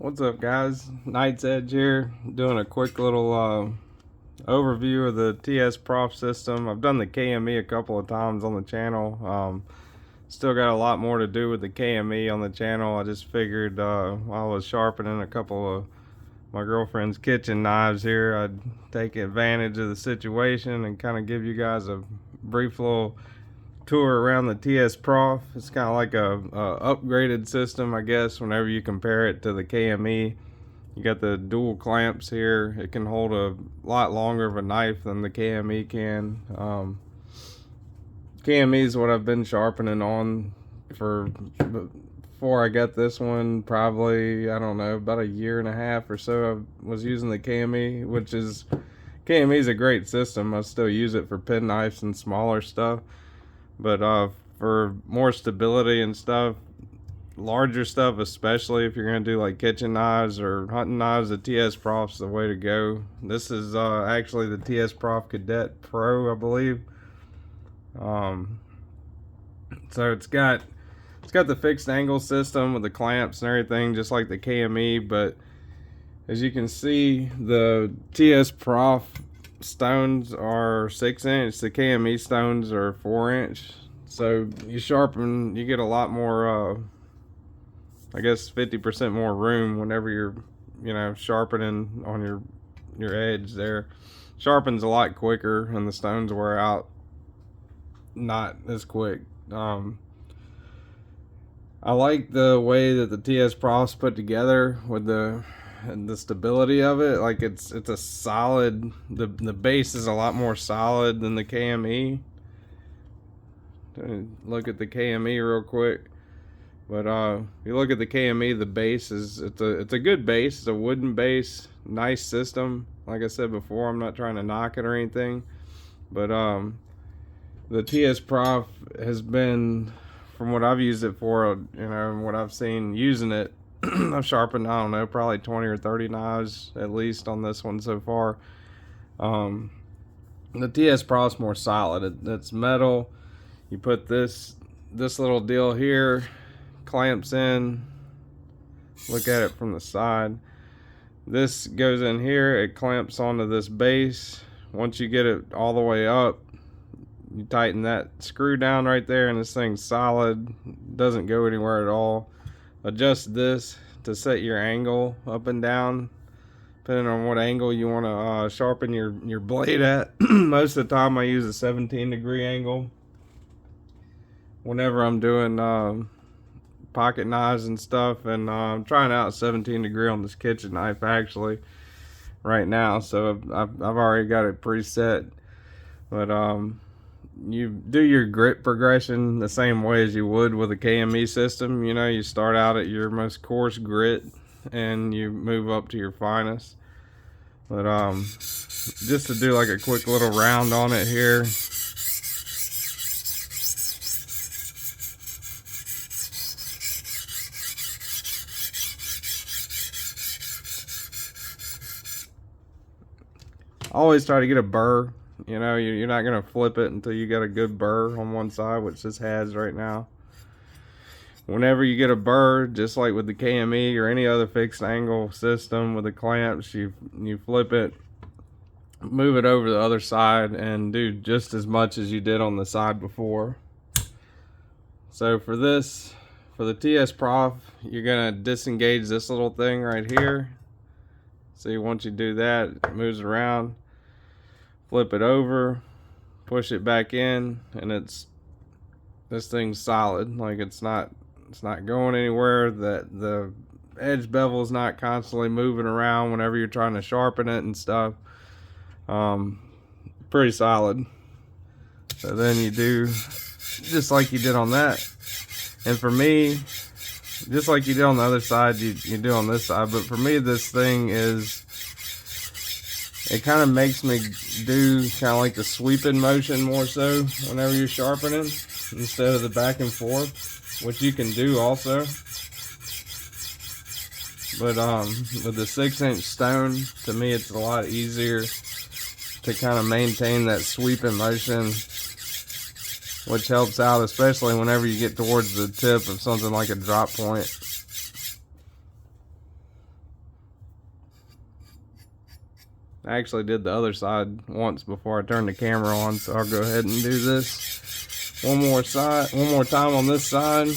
What's up, guys? Knight's Edge here, doing a quick little overview of the TSPROF system. I've done the KME a couple of times on the channel. Still got a lot more to do with the KME on the channel. I just figured while I was sharpening a couple of my girlfriend's kitchen knives here, I'd take advantage of the situation and kind of give you guys a brief little tour around the TSPROF. It's kind of like a upgraded system, I guess, whenever you compare it to the KME. You got the dual clamps here. It can hold a lot longer of a knife than the KME can. KME is what I've been sharpening on before I got this one, probably, I don't know, about a year and a half or so. I was using the KME, KME is a great system. I still use it for pen knives and smaller stuff. But for more stability and stuff, larger stuff, especially if you're going to do like kitchen knives or hunting knives, the TSPROF's the way to go. This is actually the TSPROF Kadet Pro, I believe. So it's got the fixed angle system with the clamps and everything, just like the KME. But as you can see, the TSPROF stones are 6-inch, the KME stones are 4-inch. So you get a lot more, I guess 50% more room whenever you're, sharpening on your edge there. Sharpens a lot quicker and the stones wear out not as quick. I like the way that the TSPROF's put together with the stability of it. Like it's a solid, the base is a lot more solid than the KME. Look at the KME real quick. But if you look at the KME, the base it's a good base. It's a wooden base, nice system. Like I said before, I'm not trying to knock it or anything, but the TSPROF has been, from what I've used it for, and what I've seen using it, I've sharpened, I don't know, probably 20 or 30 knives at least on this one so far. The TSPROF's more solid. It's metal. You put this little deal here, clamps in. Look at it from the side. This goes in here, it clamps onto this base. Once you get it all the way up, you tighten that screw down right there, and this thing's solid, doesn't go anywhere at all. Adjust this to set your angle up and down, depending on what angle you want to sharpen your blade at. Most of the time I use a 17-degree angle whenever I'm doing pocket knives and stuff, and I'm trying out 17-degree on this kitchen knife actually right now, so I've already got it preset. But you do your grit progression the same way as you would with a KME system. You start out at your most coarse grit and you move up to your finest. But just to do like a quick little round on it here. Always try to get a burr. You're not going to flip it until you get a good burr on one side, which this has right now. Whenever you get a burr, just like with the KME or any other fixed angle system with the clamps, you flip it, move it over to the other side, and do just as much as you did on the side before. So for the TSPROF, you're going to disengage this little thing right here. See, once you do that, it moves around. Flip it over, push it back in, and this thing's solid. Like it's not going anywhere. That the edge bevel is not constantly moving around whenever you're trying to sharpen it and stuff. Pretty solid. So then you do just like you did on that, and for me, just like you did on the other side, you do on this side. But for me, this thing it kind of makes me do kind of like the sweeping motion more so whenever you're sharpening, instead of the back and forth, which you can do also. But with the 6-inch stone, to me it's a lot easier to kind of maintain that sweeping motion, which helps out, especially whenever you get towards the tip of something like a drop point. I actually did the other side once before I turned the camera on, so I'll go ahead and do this one more time on this side.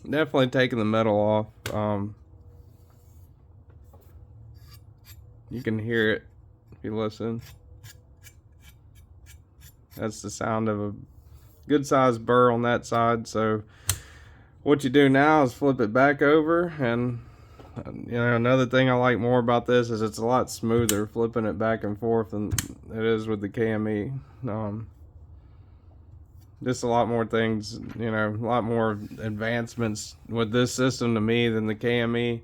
Definitely taking the metal off. You can hear it if you listen. That's the sound of a good sized burr on that side. So what you do now is flip it back over, and you know, another thing I like more about this is it's a lot smoother flipping it back and forth than it is with the KME. Just a lot more things, you know, a lot more advancements with this system to me than the KME.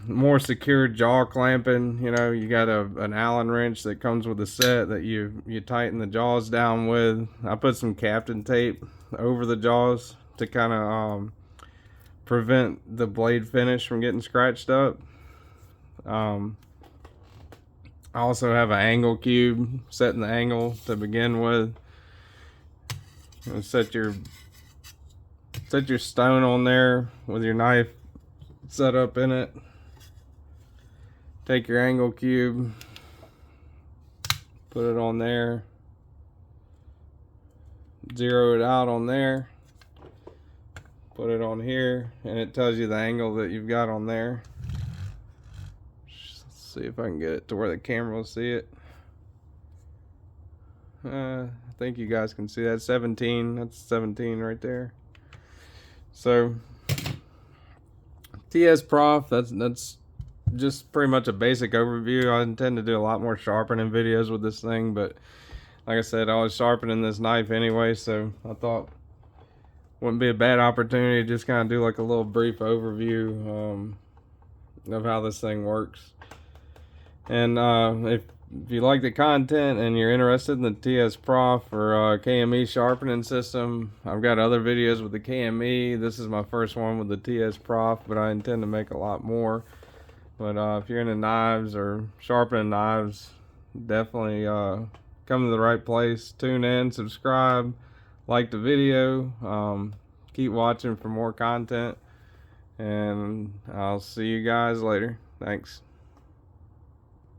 More secure jaw clamping. You know, you got an Allen wrench that comes with a set that you tighten the jaws down with. I put some Captain tape over the jaws to kind of prevent the blade finish from getting scratched up. I also have an angle cube, setting the angle to begin with. And set your stone on there with your knife set up in it. Take your angle cube, put it on there, zero it out on there, put it on here, and it tells you the angle that you've got on there. Let's see if I can get it to where the camera will see it. I think you guys can see that. 17. That's 17 right there. So TSPROF, that's just pretty much a basic overview. I intend to do a lot more sharpening videos with this thing, but like I said, I was sharpening this knife anyway, so I thought wouldn't be a bad opportunity to just kind of do like a little brief overview of how this thing works. And if you like the content and you're interested in the TSPROF or KME sharpening system, I've got other videos with the KME. This is my first one with the TSPROF, but I intend to make a lot more. But if you're into knives or sharpening knives, definitely come to the right place. Tune in, subscribe, like the video, keep watching for more content, and I'll see you guys later. Thanks.